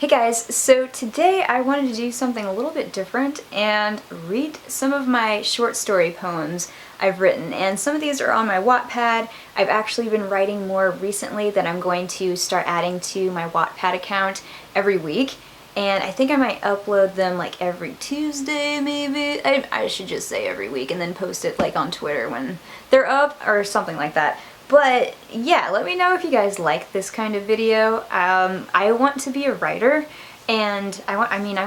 Hey guys, so today I wanted to do something a little bit different and read some of my short story poems I've written, and some of these are on my Wattpad. I've actually been writing more recently that I'm going to start adding to my Wattpad account every week, and I think I might upload them like every Tuesday maybe. I should just say every week and then post it like on Twitter when they're up or something like that. But yeah, let me know if you guys like this kind of video. I want to be a writer, and I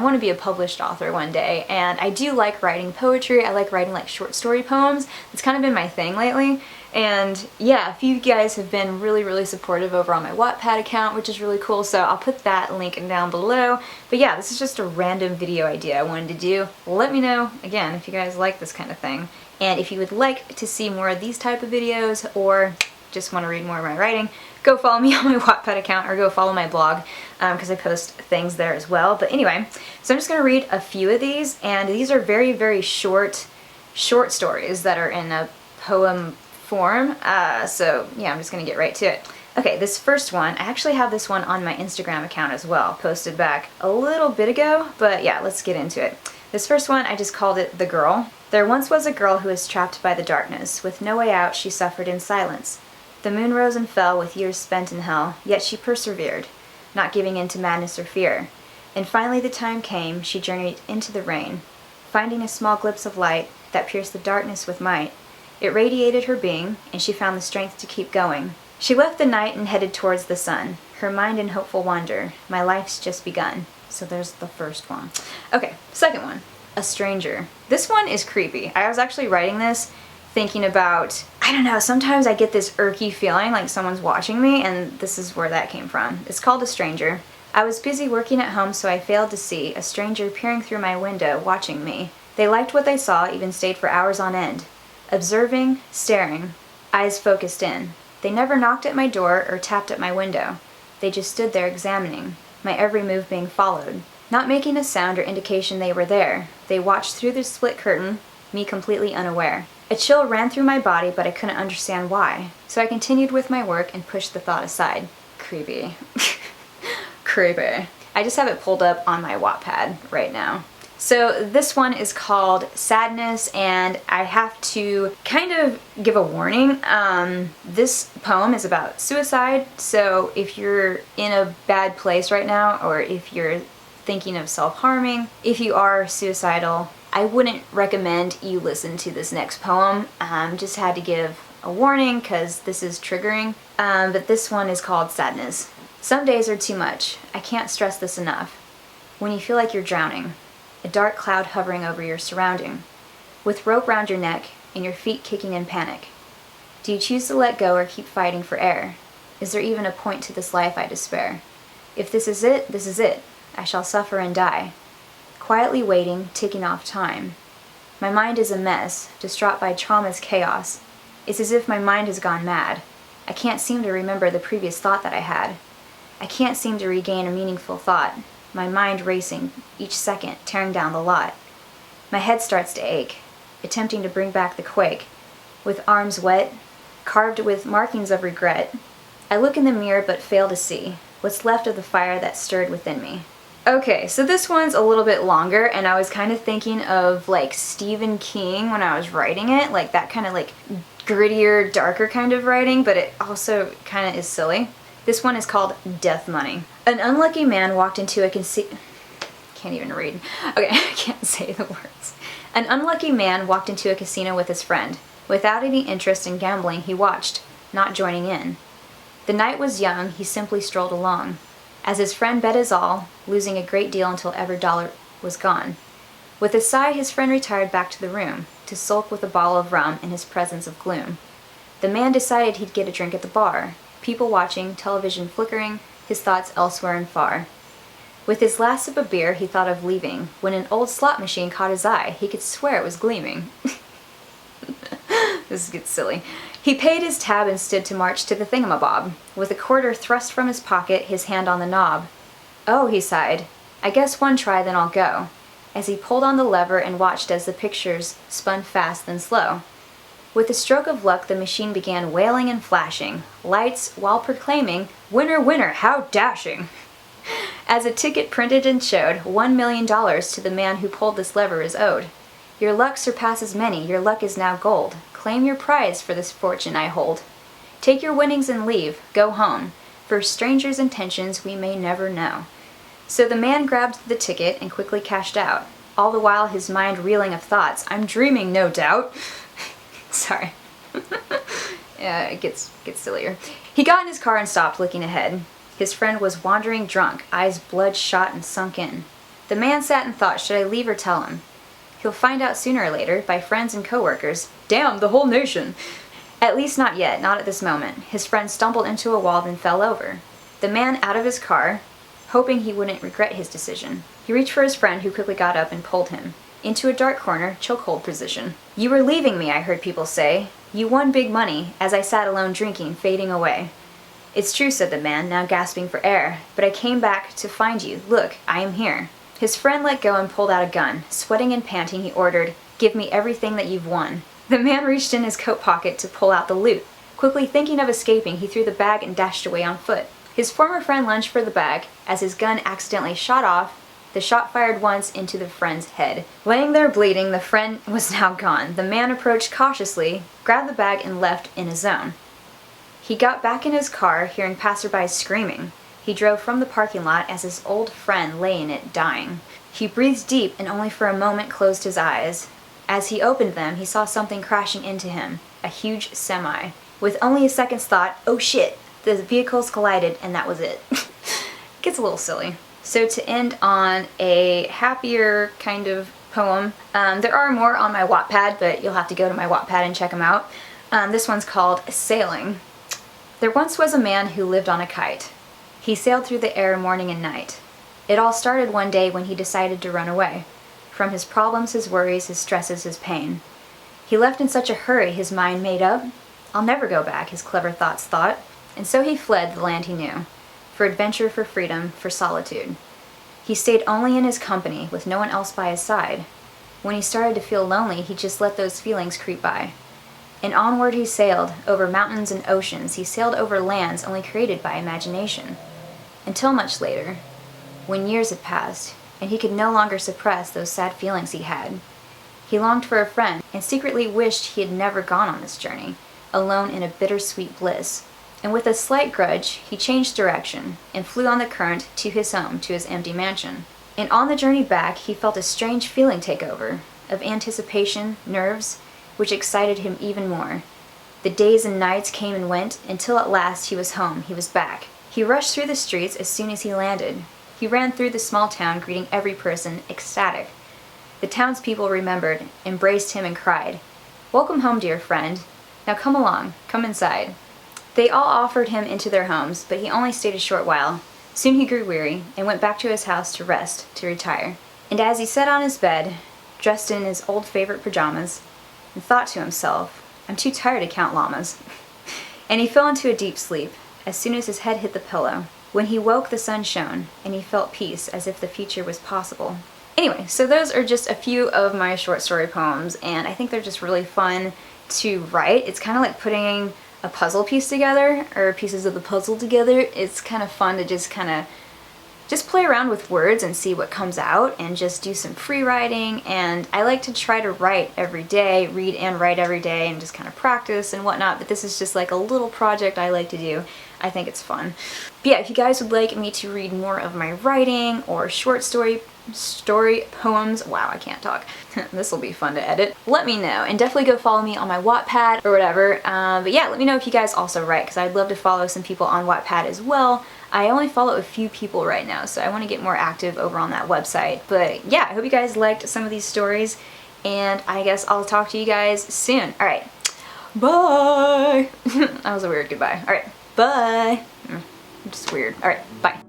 want to be a published author one day, and I do like writing poetry. I like writing like short story poems. It's kind of been my thing lately. And yeah, a few of you guys have been really supportive over on my Wattpad account, which is really cool, so I'll put that link down below. But yeah, this is just a random video idea I wanted to do. Let me know, again, if you guys like this kind of thing. And if you would like to see more of these type of videos, or just want to read more of my writing, go follow me on my Wattpad account or go follow my blog because I post things there as well. But anyway, so I'm just going to read a few of these, and these are very short stories that are in a poem form. So yeah, I'm just going to get right to it. Okay, this first one, I actually have this one on my Instagram account as well, posted back a little bit ago, but yeah, let's get into it. This first one, I just called it The Girl. There once was a girl who was trapped by the darkness. With no way out, she suffered in silence. The moon rose and fell with years spent in hell, yet she persevered, not giving in to madness or fear. And finally the time came, she journeyed into the rain, finding a small glimpse of light that pierced the darkness with might. It radiated her being, and she found the strength to keep going. She left the night and headed towards the sun, her mind in hopeful wonder. My life's just begun. So there's the first one. Okay, second one, A Stranger. This one is creepy. I was actually writing this thinking about, I don't know, sometimes I get this irky feeling like someone's watching me, and this is where that came from. It's called A Stranger. I was busy working at home, so I failed to see a stranger peering through my window, watching me. They liked what they saw, even stayed for hours on end. Observing, staring, eyes focused in. They never knocked at my door or tapped at my window. They just stood there examining, my every move being followed. Not making a sound or indication they were there. They watched through the split curtain, me completely unaware. A chill ran through my body, but I couldn't understand why. So I continued with my work and pushed the thought aside. Creepy. Creepy. I just have it pulled up on my Wattpad right now. So this one is called Sadness, and I have to kind of give a warning. This poem is about suicide, so if you're in a bad place right now, or if you're thinking of self-harming, if you are suicidal, I wouldn't recommend you listen to this next poem. Just had to give a warning because this is triggering. But this one is called Sadness. Some days are too much. I can't stress this enough. When you feel like you're drowning, a dark cloud hovering over your surrounding, with rope round your neck and your feet kicking in panic. Do you choose to let go or keep fighting for air? Is there even a point to this life I despair? If this is it, this is it. I shall suffer and die. Quietly waiting, ticking off time. My mind is a mess, distraught by trauma's chaos. It's as if my mind has gone mad. I can't seem to remember the previous thought that I had. I can't seem to regain a meaningful thought. My mind racing, each second tearing down the lot. My head starts to ache, attempting to bring back the quake. With arms wet, carved with markings of regret, I look in the mirror but fail to see what's left of the fire that stirred within me. Okay, so this one's a little bit longer, and I was kind of thinking of like Stephen King when I was writing it, like that kind of like grittier, darker kind of writing, but it also kind of is silly. This one is called Death Money. An unlucky man walked into a can't even read. Okay, I can't say the words. An unlucky man walked into a casino with his friend. Without any interest in gambling, he watched, not joining in. The night was young, he simply strolled along. As his friend bet his all, losing a great deal until every dollar was gone. With a sigh, his friend retired back to the room, to sulk with a bottle of rum in his presence of gloom. The man decided he'd get a drink at the bar, people watching, television flickering, his thoughts elsewhere and far. With his last sip of beer, he thought of leaving, when an old slot machine caught his eye. He could swear it was gleaming. This gets silly. He paid his tab and stood to march to the thingamabob, with a quarter thrust from his pocket, his hand on the knob. Oh, he sighed. I guess one try, then I'll go. As he pulled on the lever and watched as the pictures spun fast then slow. With a stroke of luck, the machine began wailing and flashing lights while proclaiming, "Winner, winner, how dashing!" As a ticket printed and showed, $1,000,000 to the man who pulled this lever is owed. Your luck surpasses many, your luck is now gold. Claim your prize for this fortune I hold. Take your winnings and leave, go home. For strangers' intentions we may never know. So the man grabbed the ticket and quickly cashed out, all the while his mind reeling of thoughts. I'm dreaming, no doubt. Sorry. Yeah, it gets sillier. He got in his car and stopped, looking ahead. His friend was wandering drunk, eyes bloodshot and sunk in. The man sat and thought, should I leave or tell him? He'll find out sooner or later, by friends and coworkers. Damn, the whole nation! At least not yet, not at this moment. His friend stumbled into a wall, then fell over. The man out of his car, hoping he wouldn't regret his decision. He reached for his friend, who quickly got up and pulled him. Into a dark corner, chokehold position. You were leaving me, I heard people say. You won big money, as I sat alone drinking, fading away. It's true, said the man, now gasping for air, but I came back to find you. Look, I am here. His friend let go and pulled out a gun. Sweating and panting, he ordered, give me everything that you've won. The man reached in his coat pocket to pull out the loot. Quickly thinking of escaping, he threw the bag and dashed away on foot. His former friend lunged for the bag. As his gun accidentally shot off, the shot fired once into the friend's head. Laying there bleeding, the friend was now gone. The man approached cautiously, grabbed the bag, and left in a zone. He got back in his car, hearing passersby screaming. He drove from the parking lot as his old friend lay in it, dying. He breathed deep and only for a moment closed his eyes. As he opened them, he saw something crashing into him, a huge semi. With only a second's thought, oh shit, the vehicles collided and that was it. Gets a little silly. So to end on a happier kind of poem, there are more on my Wattpad, but you'll have to go to my Wattpad and check them out. This one's called Assailing. There once was a man who lived on a kite. He sailed through the air morning and night. It all started one day when he decided to run away. From his problems, his worries, his stresses, his pain. He left in such a hurry, his mind made up. I'll never go back, his clever thoughts thought. And so he fled the land he knew. For adventure, for freedom, for solitude. He stayed only in his company, with no one else by his side. When he started to feel lonely, he just let those feelings creep by. And onward he sailed, over mountains and oceans. He sailed over lands only created by imagination. Until much later, when years had passed, and he could no longer suppress those sad feelings he had. He longed for a friend, and secretly wished he had never gone on this journey, alone in a bittersweet bliss. And with a slight grudge, he changed direction, and flew on the current to his home, to his empty mansion. And on the journey back, he felt a strange feeling take over, of anticipation, nerves, which excited him even more. The days and nights came and went, until at last he was home, he was back. He rushed through the streets as soon as he landed. He ran through the small town, greeting every person, ecstatic. The townspeople remembered, embraced him, and cried, Welcome home, dear friend. Now come along, come inside. They all offered him into their homes, but he only stayed a short while. Soon he grew weary, and went back to his house to rest, to retire. And as he sat on his bed, dressed in his old favorite pajamas, and thought to himself, I'm too tired to count llamas. And he fell into a deep sleep, as soon as his head hit the pillow. When he woke, the sun shone, and he felt peace, as if the future was possible. Anyway, so those are just a few of my short story poems, and I think they're just really fun to write. It's kind of like putting a puzzle piece together, or pieces of the puzzle together. It's kind of fun to just play around with words and see what comes out, and just do some free writing. And I like to try to write every day, read and write every day, and just kind of practice and whatnot, but this is just like a little project I like to do. I think it's fun. But yeah, if you guys would like me to read more of my writing or short story poems, wow, I can't talk. This will be fun to edit. Let me know, and definitely go follow me on my Wattpad or whatever. But yeah, let me know if you guys also write, because I'd love to follow some people on Wattpad as well. I only follow a few people right now, so I want to get more active over on that website. But yeah, I hope you guys liked some of these stories, and I guess I'll talk to you guys soon. Alright, bye! That was a weird goodbye. Alright, bye! Just weird. Alright, bye.